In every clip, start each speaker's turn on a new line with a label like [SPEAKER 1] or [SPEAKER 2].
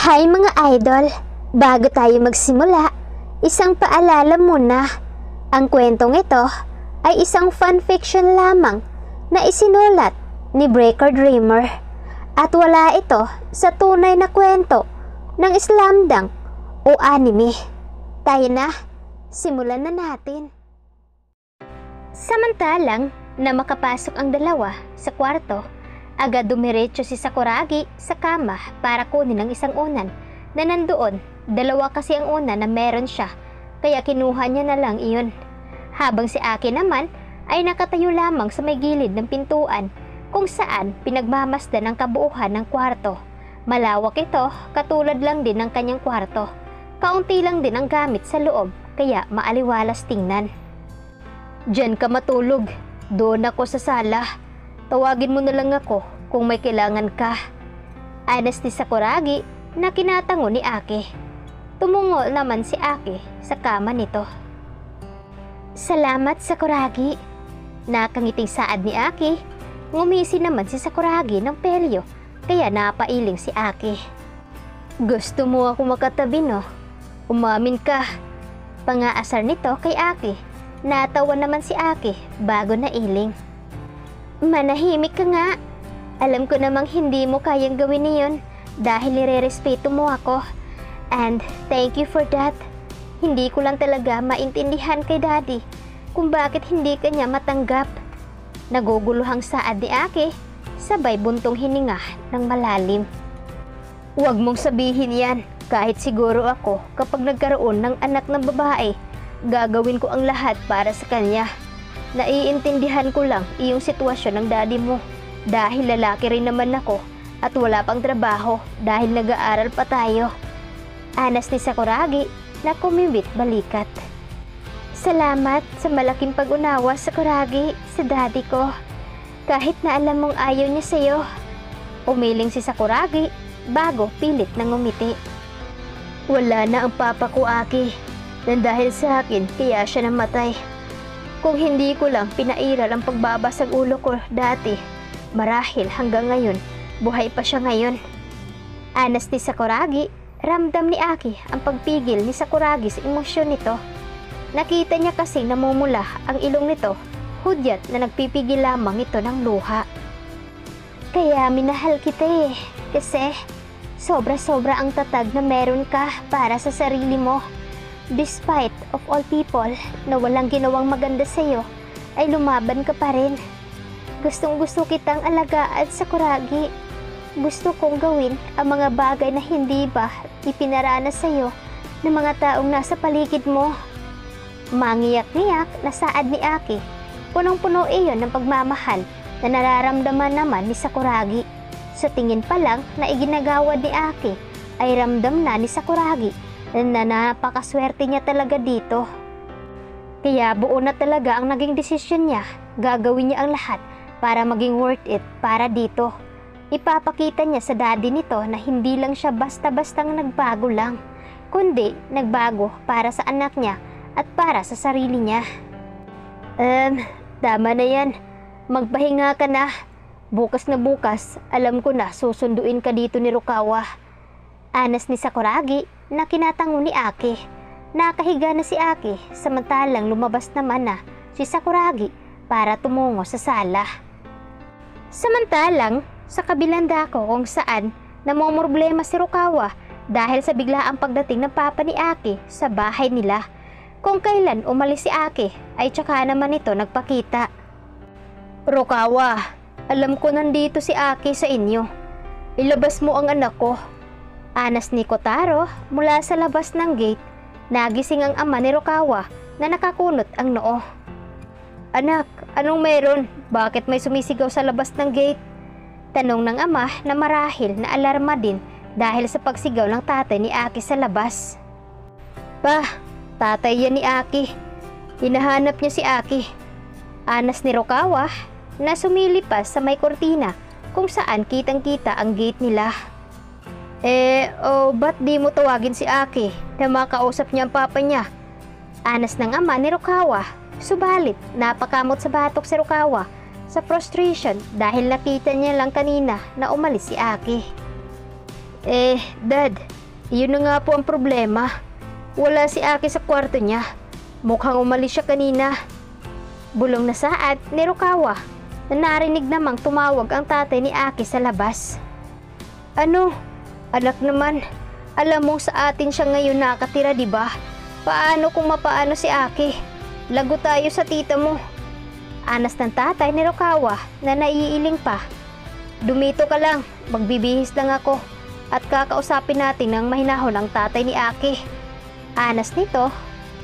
[SPEAKER 1] Hi mga idol! Bago tayo magsimula, isang paalala muna. Ang kwentong ito ay isang fanfiction lamang na isinulat ni Breaker Dreamer at wala ito sa tunay na kwento ng slamdunk o anime. Tayo na, simulan na natin. Samantalang na makapasok ang dalawa sa kwarto, agad dumiretso si Sakuragi sa kama para kunin ang isang unan na nandoon. Dalawa kasi ang unan na meron siya, kaya kinuha niya na lang iyon. Habang si Aki naman ay nakatayo lamang sa may gilid ng pintuan kung saan pinagmamasdan ang kabuuhan ng kwarto. Malawak ito, katulad lang din ng kanyang kwarto. Kaunti lang din ang gamit sa loob, kaya maaliwalas tingnan. "Diyan ka matulog, doon ako sa sala. Tawagin mo na lang ako kung may kailangan ka." Anas ni Sakuragi na kinatango ni Aki. Tumungo naman si Aki sa kama nito. "Salamat, Sakuragi." Nakangiting saad ni Aki. Ngumisi naman si Sakuragi ng pelyo, kaya napailing si Aki. "Gusto mo ako makatabi, no? Umamin ka." Pangaasar nito kay Aki. Natawa naman si Aki bago nailing. "Manahimik ka nga. Alam ko namang hindi mo kayang gawin niyon dahil nire-respeto mo ako. And thank you for that. Hindi ko lang talaga maintindihan kay Daddy kung bakit hindi kanya matanggap." Naguguluhang saad ni Aki, sabay buntong hininga ng malalim. "Huwag mong sabihin yan. Kahit siguro ako kapag nagkaroon ng anak na babae, gagawin ko ang lahat para sa kanya. Naiintindihan ko lang iyong sitwasyon ng daddy mo dahil lalaki rin naman ako at wala pang trabaho dahil nag-aaral pa tayo." Anas ni Sakuragi na kumibit balikat. "Salamat sa malaking pag-unawa, Sakuragi, sa daddy ko. Kahit na alam mong ayaw niya sa'yo." Umiling si Sakuragi bago pilit na ngumiti. "Wala na ang papa ko, Aki. Dan dahil sa akin kaya siya namatay. Kung hindi ko lang pinairal ang pagbabasag ulo ko dati, marahil hanggang ngayon, buhay pa siya ngayon." Anas ni Sakuragi, ramdam ni Aki ang pagpigil ni Sakuragi sa emosyon nito. Nakita niya kasi namumula ang ilong nito, hudyat na nagpipigil lamang ito ng luha. "Kaya minahal kita kasi sobra-sobra ang tatag na meron ka para sa sarili mo. Despite of all people na walang ginawang maganda sa'yo, ay lumaban ka pa rin. Gustong-gusto kitang alagaan, Sakuragi. Gusto kong gawin ang mga bagay na hindi ba ipinaranas sa'yo ng mga taong nasa paligid mo." Mangiyak-ngiyak na saad ni Aki. Punong-puno iyon ng pagmamahal na nararamdaman naman ni Sakuragi. Sa tingin pa lang na iginagawad ni Aki, ay ramdam na ni Sakuragi na napakaswerte niya talaga dito. Kaya buo na talaga ang naging desisyon niya. Gagawin niya ang lahat para maging worth it para dito. Ipapakita niya sa daddy nito na hindi lang siya basta-bastang nagbago lang, kundi nagbago para sa anak niya at para sa sarili niya. Tama na yan. Magpahinga ka na. Bukas na bukas, alam ko na susunduin ka dito ni Rukawa." Anas ni Sakuragi na kinatango ni Aki. Nakahiga na si Aki, samantalang lumabas naman na si Sakuragi para tumungo sa sala. Samantalang sa kabilang dako kung saan namomroblema si Rukawa dahil sa biglaang pagdating ng papa ni Aki sa bahay nila. Kung kailan umalis si Aki ay tsaka naman ito nagpakita. "Rukawa, alam ko nandito si Aki sa inyo. Ilabas mo ang anak ko." Anas ni Kotaro mula sa labas ng gate. Nagising ang ama ni Rukawa na nakakunot ang noo. "Anak, anong meron? Bakit may sumisigaw sa labas ng gate?" Tanong ng ama na marahil na alarma din dahil sa pagsigaw ng tatay ni Aki sa labas. "Pa, tatay yan ni Aki. Hinahanap niya si Aki." Anas ni Rukawa na sumilipas sa may kortina kung saan kitang-kita ang gate nila. Ba't di mo tawagin si Aki na makausap niya ang papa niya?" Anas ng ama ni Rukawa. Subalit, napakamot sa batok si Rukawa sa frustration dahil nakita niya lang kanina na umalis si Aki. Dad, Iyon na nga po ang problema. Wala si Aki sa kwarto niya. Mukhang umalis siya kanina. Bulong na saad ni Rukawa na narinig namang tumawag ang tatay ni Aki sa labas. Ano? Anak naman, alam mong sa atin siya ngayon nakatira, di ba? Paano kung mapaano si Aki? Lago tayo sa tita mo. Anas ng tatay ni Rukawa na naiiling pa. Dumito ka lang, magbibihis lang ako at kakausapin natin ng mahinahon ang tatay ni Aki. Anas nito,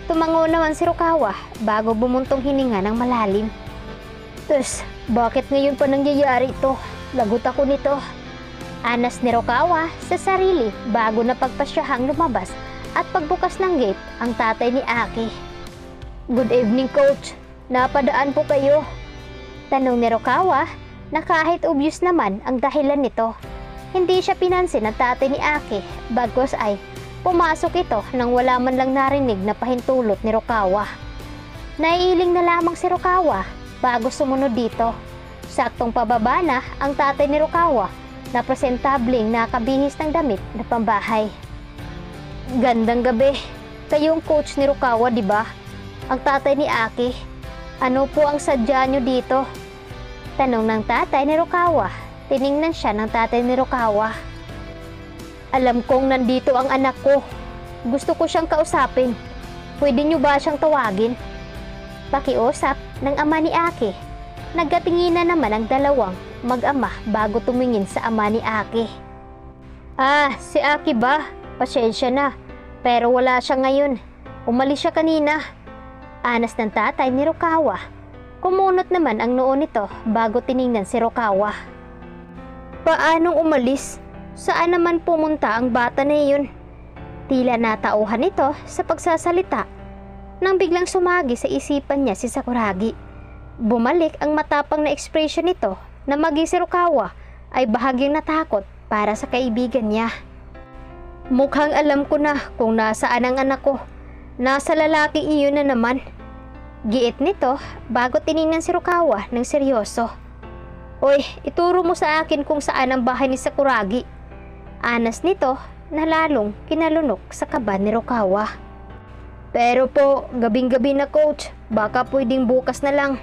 [SPEAKER 1] tumango naman si Rukawa bago bumuntong hininga ng malalim. Tus, bakit ngayon pa nangyayari ito? Lagot ako nito. Anas ni Rukawa sa sarili bago na pagpasyahang lumabas at pagbukas ng gate ang tatay ni Aki. Good evening, Coach. Napadaan po kayo? Tanong ni Rukawa na kahit obvious naman ang dahilan nito. Hindi siya pinansin ng tatay ni Aki, bagkus ay pumasok ito nang wala man lang narinig na pahintulot ni Rukawa. Naiiling na lamang si Rukawa bago sumunod dito. Saktong pababa na ang tatay ni Rukawa na presentableng nakabihis ng damit na pambahay. Gandang gabi. Kayong coach ni Rukawa, di ba? Ang tatay ni Aki. Ano po ang sadya nyo dito? Tanong ng tatay ni Rukawa. Tiningnan siya ng tatay ni Rukawa. Alam kong nandito ang anak ko. Gusto ko siyang kausapin. Pwede nyo ba siyang tawagin? Pakiusap ng ama ni Aki. Nagkatinginan naman ang dalawang mag-ama bago tumingin sa ama ni Aki. Ah, si Aki ba? Pasensya na. Pero wala siya ngayon. Umalis siya kanina. Anas ng tatay ni Rukawa. Kumunot naman ang noo nito bago tiningnan si Rukawa. Paanong umalis? Saan naman pumunta ang bata na iyon? Tila natauhan ito sa pagsasalita nang biglang sumagi sa isipan niya si Sakuragi. Bumalik ang matapang na ekspresyon nito na maging si Rukawa ay bahagyang natakot para sa kaibigan niya. Mukhang alam ko na kung nasaan ang anak ko. Nasa lalaking iyon na naman. Giit nito bago tiningnan si Rukawa ng seryoso. Oy, ituro mo sa akin kung saan ang bahay ni Sakuragi. Anas nito na lalong kinalunok sa kaba ni Rukawa. Pero po, gabing-gabi na, coach. Baka pwedeng bukas na lang.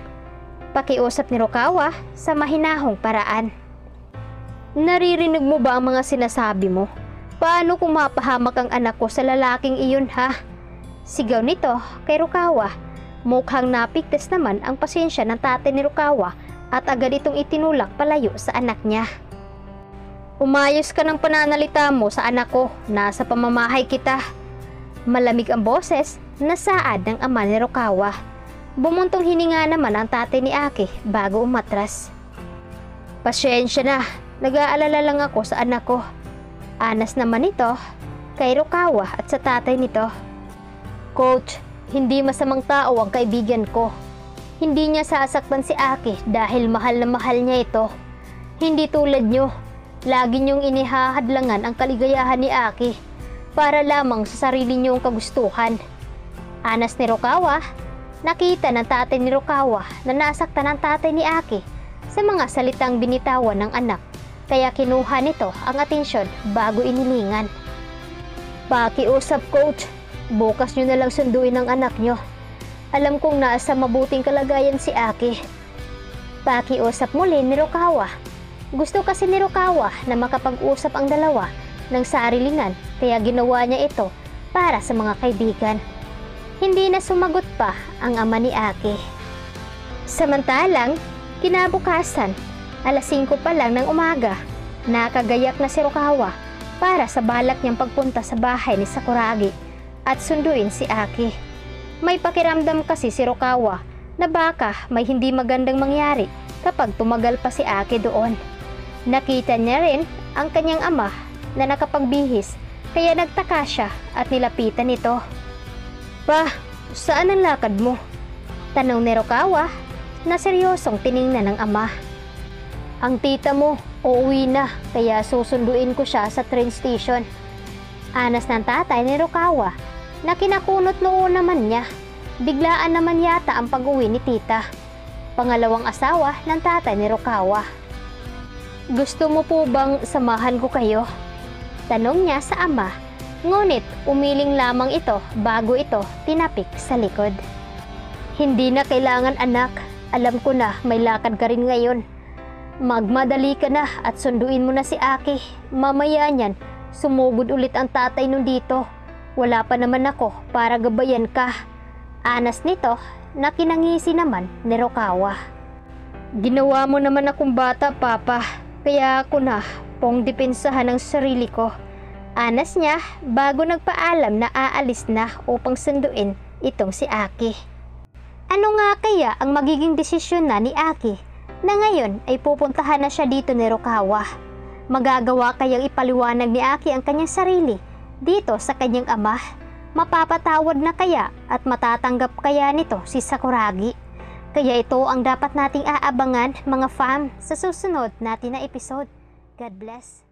[SPEAKER 1] Pakiusap ni Rukawa sa mahinahong paraan. Naririnig mo ba ang mga sinasabi mo? Paano kung mapahamak ang anak ko sa lalaking iyon, ha? Sigaw nito kay Rukawa. Mukhang napigtas naman ang pasensya ng tatay ni Rukawa at agad itong itinulak palayo sa anak niya. Umayos ka ng pananalita mo sa anak ko. Nasa pamamahay kita. Malamig ang boses na saad ng ama ni Rukawa. Bumuntong hininga naman ang tatay ni Aki bago umatras. Pasensya na. Nag-aalala lang ako sa anak ko. Anas naman ito kay Rukawa at sa tatay nito. Coach, hindi masamang tao ang kaibigan ko. Hindi niya sasaktan si Aki dahil mahal na mahal niya ito. Hindi tulad niyo, lagi niyong inihahadlangan ang kaligayahan ni Aki para lamang sa sarili niyong kagustuhan. Anas ni Rukawa, nakita ng tatay ni Rukawa na nasaktan ang tatay ni Aki sa mga salitang binitawan ng anak, kaya kinuha nito ang atensyon bago inilingan. Pakiusap, coach. Bukas nyo na lang sunduin ang anak nyo. Alam kong nasa mabuting kalagayan si Aki. Pakiusap muli ni Rukawa. Gusto kasi ni Rukawa na makapag-usap ang dalawa ng sarilingan, kaya ginawa niya ito para sa mga kaibigan. Hindi na sumagot pa ang ama ni Aki. Samantalang, kinabukasan, alas 5 pa lang ng umaga, nakagayak na si Rukawa para sa balak niyang pagpunta sa bahay ni Sakuragi at sunduin si Aki. May pakiramdam kasi si Rukawa na baka may hindi magandang mangyari kapag tumagal pa si Aki doon. Nakita niya rin ang kanyang ama na nakapagbihis, kaya nagtaka siya at nilapitan ito. Pa, saan ang lakad mo? Tanong ni Rukawa na seryosong tiningnan ng ama. Ang tita mo, uuwi na, kaya susunduin ko siya sa train station. Anas ng tatay ni Rukawa na kinakunot noon naman niya. Biglaan naman yata ang pag-uwi ni tita, pangalawang asawa ng tatay ni Rukawa. Gusto mo po bang samahan ko kayo? Tanong niya sa ama Ngunit umiling lamang ito bago ito tinapik sa likod. Hindi na kailangan anak, alam ko na may lakad ka rin ngayon. Magmadali ka na at sunduin mo na si Aki. Mamaya niyan, sumugod ulit ang tatay nun dito. Wala pa naman ako para gabayan ka. Anas nito na kinangisi naman ni Rokawa. Ginawa mo naman akong bata, Papa. Kaya ako na pong depensahan ang sarili ko. Anas niya bago nagpaalam na aalis na upang sunduin itong si Aki. Ano nga kaya ang magiging desisyon na ni Aki na ngayon ay pupuntahan na siya dito ni Rokawa? Magagawa kayang ipaliwanag ni Aki ang kanyang sarili dito sa kanyang ama? Mapapatawad na kaya at matatanggap kaya nito si Sakuragi? Kaya ito ang dapat nating aabangan mga fam sa susunod natin na episode. God bless.